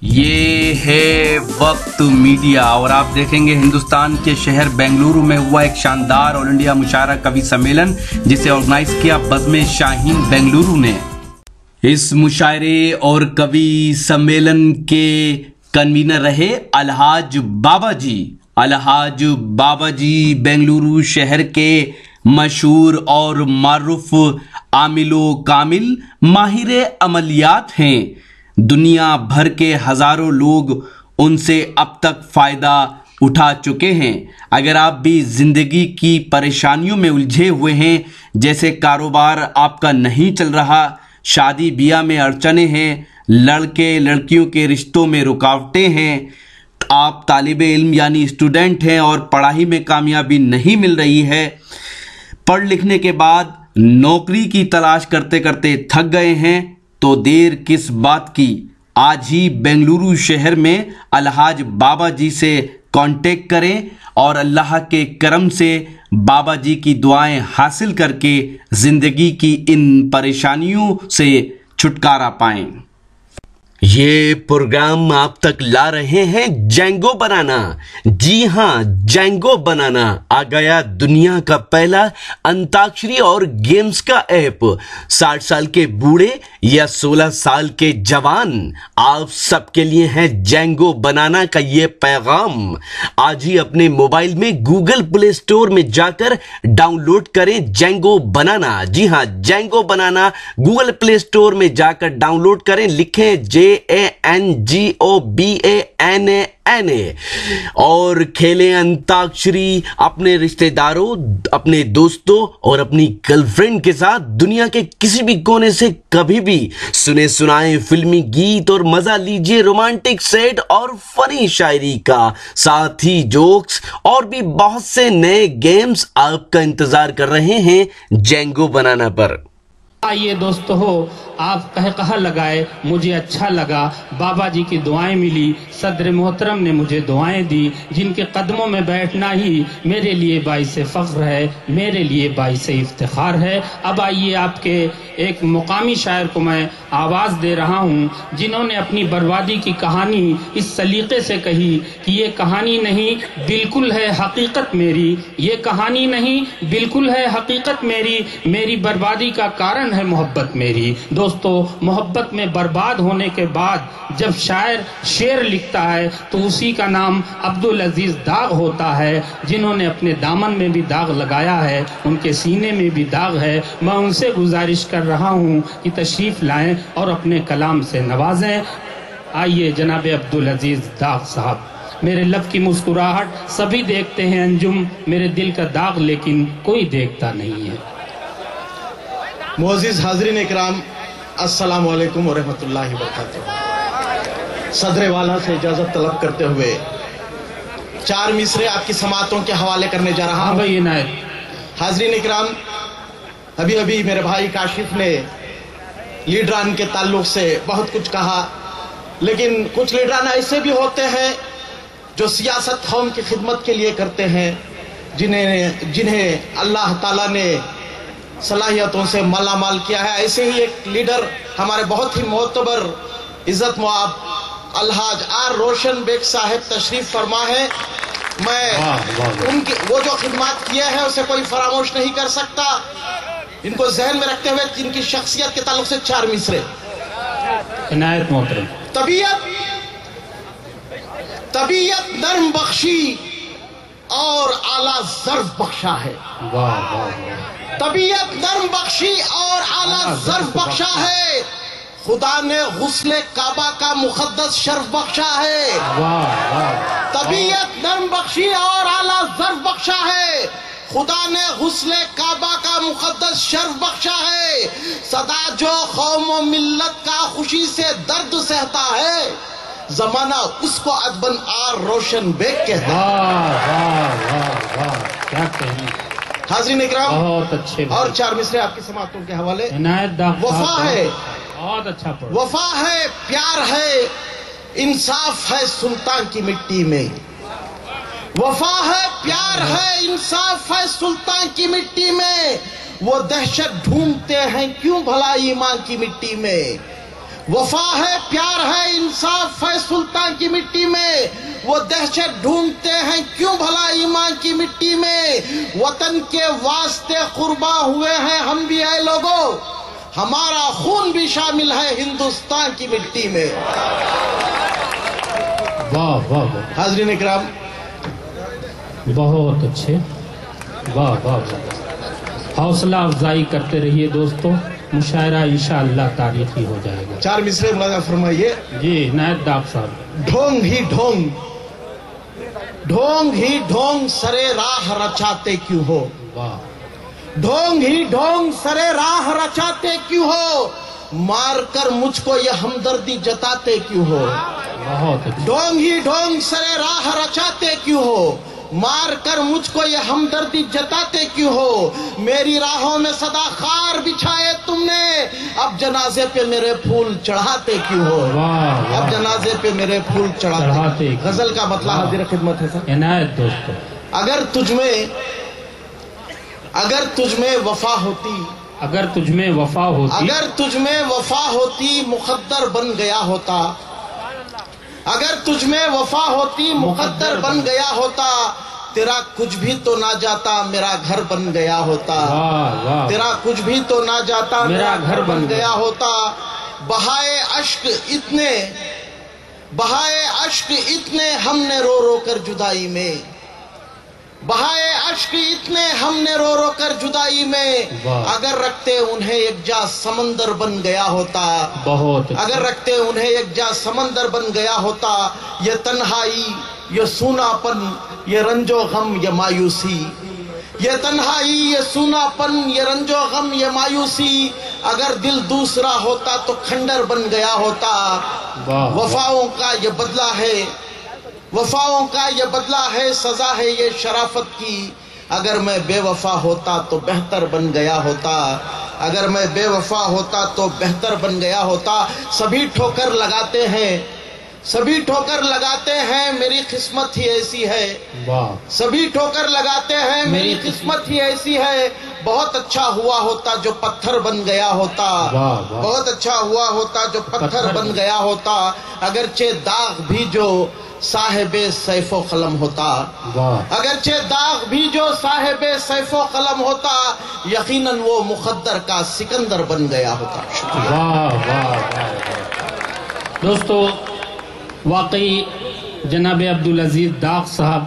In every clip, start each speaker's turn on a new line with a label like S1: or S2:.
S1: یہ ہے وقت میڈیا اور آپ دیکھیں گے ہندوستان کے شہر بنگلورو میں ہوا ایک شاندار آل انڈیا مشاعرہ کبھی سمیلن جسے آرگنائز کیا بزم شاہین بنگلورو نے۔ اس مشاعرے اور کبھی سمیلن کے کنوینر رہے الحاج بابا جی۔ الحاج بابا جی بنگلورو شہر کے مشہور اور معروف عامل و کامل ماہر عملیات ہیں۔ دنیا بھر کے ہزاروں لوگ ان سے اب تک فائدہ اٹھا چکے ہیں۔ اگر آپ بھی زندگی کی پریشانیوں میں الجھے ہوئے ہیں، جیسے کاروبار آپ کا نہیں چل رہا، شادی بیاہ میں اڑچنیں ہیں، لڑکے لڑکیوں کے رشتوں میں رکاوٹیں ہیں، آپ طالب علم یعنی اسٹوڈنٹ ہیں اور پڑھائی میں کامیابی نہیں مل رہی ہے، پڑھ لکھنے کے بعد نوکری کی تلاش کرتے کرتے تھک گئے ہیں، تو دیر کس بات کی؟ آج ہی بنگلورو شہر میں الحاج بابا جی سے کانٹیکٹ کریں اور اللہ کے کرم سے بابا جی کی دعائیں حاصل کر کے زندگی کی ان پریشانیوں سے چھٹکارا پائیں۔ یہ پروگرام آپ تک لا رہے ہیں جینگو بنانا۔ جی ہاں، جینگو بنانا آ گیا دنیا کا پہلا انتاکشری اور گیمز کا ایپ۔ 60 سال کے بوڑھے یا 16 سال کے جوان، آپ سب کے لیے ہے جینگو بنانا کا یہ پیغام۔ آج ہی اپنے موبائل میں گوگل پلے سٹور میں جا کر ڈاؤن لوڈ کریں جینگو بنانا۔ جی ہاں، جینگو بنانا گوگل پلے سٹور میں جا کر ڈاؤن لوڈ کریں، لکھیں JANGOBANANA اور کھیلیں انتاکشری اپنے رشتہ داروں، اپنے دوستوں اور اپنی گرل فرینڈ کے ساتھ دنیا کے کسی بھی کونے سے کبھی بھی۔ سنے سنائے فلمی گیت اور مزہ لیجئے رومانٹک سیٹ اور فنی شاعری کا، ساتھ ہی جوکس اور بھی بہت سے نئے گیمز آپ کا انتظار کر رہے ہیں جینگو بنانا پر۔
S2: آئیے دوستو ہو، آپ کہا لگائے، مجھے اچھا لگا، بابا جی کی دعائیں ملی، صدر محترم نے مجھے دعائیں دی، جن کے قدموں میں بیٹھنا ہی میرے لیے باعث فخر ہے، میرے لیے باعث افتخار ہے۔ اب آئیے آپ کے ایک مقامی شاعر کو میں آواز دے رہا ہوں، جنہوں نے اپنی بربادی کی کہانی اس سلیقے سے کہی کہ یہ کہانی نہیں بالکل ہے حقیقت میری، یہ کہانی نہیں بالکل ہے حقیقت میری، میری بربادی کا کارن ہے محبت میری۔ دوستو، محبت میں برباد ہونے کے بعد جب شاعر شعر لکھتا ہے تو اسی کا نام عبدالعزیز داغ ہوتا ہے، جنہوں نے اپنے دامن میں بھی داغ لگایا ہے، ان کے سینے میں بھی داغ ہے۔ میں ان سے گزارش کر رہا ہوں کہ تشریف لائیں اور اپنے کلام سے نوازیں۔ آئیے جناب عبدالعزیز داغ صاحب۔ میرے لب کی مسکراہٹ سبھی دیکھتے ہیں انجم، میرے دل کا داغ لیکن کوئی دیکھتا نہیں ہے۔
S3: معزز حاضرین اکرام، السلام علیکم ورحمۃ اللہ وبرکاتہ۔ صدر والا سے اجازت طلب کرتے ہوئے 4 مصرے آپ کی سماعتوں کے حوالے کرنے جا رہا ہوں۔ حاضرین اکرام، ابھی میرے بھائی کاشف نے لیڈران کے تعلق سے بہت کچھ کہا، لیکن کچھ لیڈران ایسے بھی ہوتے ہیں جو سیاست قوم کی خدمت کے لیے کرتے ہیں، جنہیں اللہ تعالیٰ نے صلاحیتوں سے مالا مال کیا ہے۔ ایسے ہی ایک لیڈر ہمارے بہت ہی معتبر عزت مآب الحاج آر روشن بیگ صاحب تشریف فرما ہے۔ میں ان کی وہ جو خدمات کیے ہیں اسے کوئی فراموش نہیں کر سکتا۔ ان کو ذہن میں رکھتے ہوئے ان کی شخصیت کے تعلق سے 4 مصرے۔
S2: عنایت محترم۔
S3: طبیعت نرم بخشی اور اعلیٰ ظرف بخشا ہے۔ طبیعت نرم بخشی اور اعلیٰ ظرف بخشا ہے، خدا نے غسل کعبہ کا مقدس شرف بخشا ہے۔ طبیعت نرم بخشی اور اعلیٰ ظرف بخشا ہے، خدا نے غسل کعبہ کا مقدس شرف بخشا ہے۔ صدا جو قوم و ملت کا خوشی سے درد سہتا ہے، زمانہ اس کو ادبن آر روشن بیگ کہتا ہے۔
S2: کیا کہیں
S3: حاضرین اکرام،
S2: بہت اچھے
S3: اور 4 مصرے آپ کی سماعتوں کے حوالے۔
S2: وفا ہے، بہت اچھا پڑھو۔
S3: وفا ہے، پیار ہے، انصاف ہے سلطان کی مٹی میں۔ وفا ہے، پیار ہے، انصاف ہے سلطان کی مٹی میں، وہ دہشت ڈھونڈتے ہیں کیوں بھلا ایمان کی مٹی میں۔ وفا ہے، پیار ہے، انصاف ہے سلطان مٹی میں، وہ دہشت ڈھونڈتے ہیں کیوں بھلا ایمان کی مٹی میں؟ وطن کے واسطے قرباں ہوئے ہیں ہم بھی اے لوگوں، ہمارا خون بھی شامل ہے ہندوستان کی مٹی میں۔
S2: واہ واہ واہ،
S3: حاضرین اکرام،
S2: بہت اچھے، واہ واہ واہ، حوصلہ افزائی کرتے رہیے دوستو، مشاعرہ انشاءاللہ تاریخی ہو جائے گا۔
S3: 4 مصرے ملازم فرمائیے۔
S2: جی عنایت ڈاکٹر صاحب۔
S3: ڈھونگ ہی ڈھونگ، ڈھونگ ہی ڈھونگ سرے راہ رچاتے کیوں ہو؟
S2: واہ،
S3: ڈھونگ ہی ڈھونگ سرے راہ رچاتے کیوں ہو؟ مار کر مجھ کو یہ ہمدردی جتاتے کیوں ہو؟
S2: بہت اچھا،
S3: ڈھونگ ہی ڈھونگ سرے راہ رچاتے کیوں ہو؟ مار کر مجھ کو یہ ہمدردی جتاتے کیوں ہو؟ میری راہوں میں صدا خار بچھائے تم نے، اب جنازے پہ میرے پھول چڑھاتے کیوں ہو؟
S2: واہ
S3: اب جنازے پہ میرے پھول چڑھاتے کیوں؟ غزل کا مطلب حاضر خدمت ہے سر۔
S2: عنایت دوستو،
S3: اگر تجھ میں وفا ہوتی،
S2: اگر تجھ میں وفا ہوتی،
S3: اگر تجھ میں وفا ہوتی مقدر بن گیا ہوتا، اگر تجھ میں وفا ہوتی مقدر بن گیا ہوتا، تیرا کچھ بھی تو نہ جاتا میرا گھر بن گیا ہوتا،
S2: واہ واہ،
S3: تیرا کچھ بھی تو نہ جاتا
S2: میرا گھر بن
S3: گیا ہوتا۔ بہائے اشک اتنے ہم نے رو رو کر جدائی میں، بہائے اشک اتنے ہم نے رو رو کر جدائی میں، اگر رکھتے انہیں ایک جا سمندر بن گیا ہوتا،
S2: بہت
S3: اگر رکھتے انہیں ایک جا سمندر بن گیا ہوتا۔ یہ تنہائی، یہ سونا پن، یہ رنج و غم، یہ مایوسی، یہ تنہائی، یہ سونا پن، یہ رنج و غم، یہ مایوسی، اگر دل دوسرا ہوتا تو کھنڈر بن گیا ہوتا۔ وفاؤں کا یہ بدلہ ہے، وفاؤں کا یہ بدلہ ہے، سزا ہے یہ شرافت کی، اگر میں بے وفا ہوتا تو بہتر بن گیا ہوتا، اگر میں بے وفا ہوتا تو بہتر بن گیا ہوتا۔ سبھی ٹھوکر لگاتے ہیں، سبھی ٹھوکر لگاتے ہیں، میری قسمت ہی ایسی ہے، سبھی ٹھوکر لگاتے ہیں، میری قسمت ہی ایسی ہے۔ بہت اچھا ہوا ہوتا جو پتھر بن گیا ہوتا، بہت اچھا ہوا ہوتا جو پتھر بن گیا ہوتا، اگرچہ داغ بھی جو صاحب سیف و قلم ہوتا، اگرچہ داغ بھی جو صاحب سیف و قلم ہوتا، یقیناً وہ مقدر کا سکندر بن گیا ہوتا۔
S2: واہ واہ واہ۔ دوستو، واقعی جناب عبدالعزیز داغ صاحب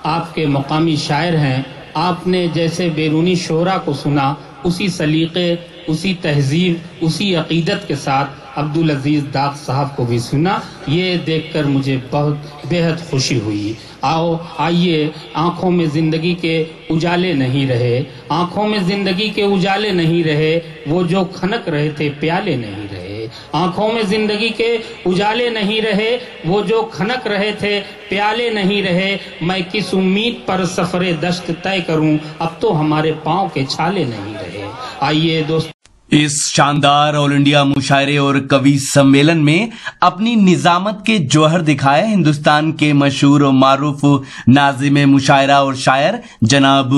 S2: آپ کے مقامی شاعر ہیں۔ آپ نے جیسے بیرونی شعراء کو سنا، اسی سلیقے، اسی تہذیب، اسی عقیدت کے ساتھ عبدالعزیز داغ صاحب کو بھی سنا۔ یہ دیکھ کر مجھے بہت بےحد خوشی ہوئی۔ آئیے، آنکھوں میں زندگی کے اجالے نہیں رہے، آنکھوں میں زندگی کے اجالے نہیں رہے، وہ جو کھنک رہے تھے پیالے نہیں رہے، آنکھوں میں زندگی کے اجالے نہیں رہے، وہ جو کھنک رہے تھے پیالے نہیں رہے، میں کس امید پر سفر دشت طے کروں، اب تو ہمارے پاؤں کے چھالے نہیں رہے۔ آئیے دوست،
S1: اس شاندار آل انڈیا مشاعرے اور کوی سمیلن میں اپنی نظامت کے جوہر دکھائے ہندوستان کے مشہور و معروف ناظم مشاعرہ اور شاعر جناب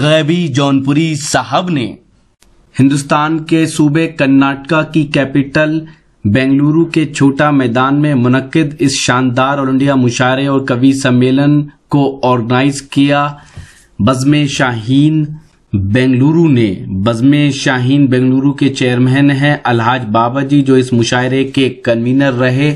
S1: غیبی جونپوری صاحب نے ہندوستان کے صوبے کرناٹکا کی کیپٹل بنگلورو کے چھوٹا میدان میں منعقد اس شاندار آل انڈیا مشاعرے اور کوی سمیلن کو آرگنائز کیا۔ بزم شاہین بنگلورو نے بزم شاہین بنگلورو کے چیئرمین ہیں الحاج بابا جی، جو اس مشاعرے کے کنوینر رہے۔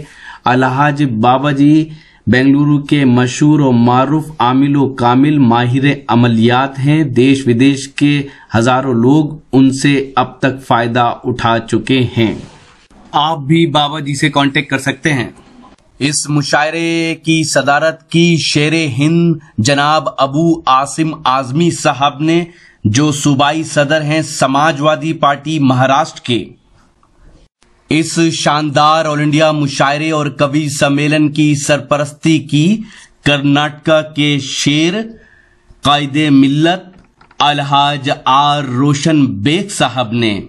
S1: الحاج بابا جی بنگلورو کے مشہور و معروف عامل و کامل ماہر عملیات ہیں۔ دیش ودیش کے ہزاروں لوگ ان سے اب تک فائدہ اٹھا چکے ہیں۔ آپ بھی بابا جی سے کانٹیکٹ کر سکتے ہیں۔ اس مشاعرے کی صدارت کی شیر ہند جناب ابو عاصم اعظمی صاحب نے، جو صوبائی صدر ہیں سماج وادی پارٹی مہاراشٹر کے۔ اس شاندار آل انڈیا مشاعرے اور کوی سمیلن کی سرپرستی کی کرناٹکا کے شیر قائد ملت الحاج آر روشن بیگ صاحب نے۔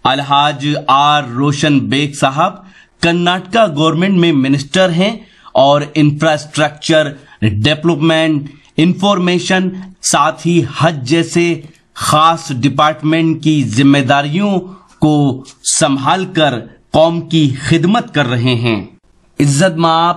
S1: الحاج آر روشن بیگ صاحب کرناٹکا گورنمنٹ میں منسٹر ہیں اور انفراسٹرکچر ڈیولپمنٹ، انفارمیشن، ساتھ ہی حج جیسے خاص ڈپارٹمنٹ کی ذمہ داریوں کو سنبھال کر قوم کی خدمت کر رہے ہیں۔ عزت مآب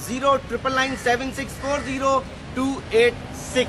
S4: 09997640286।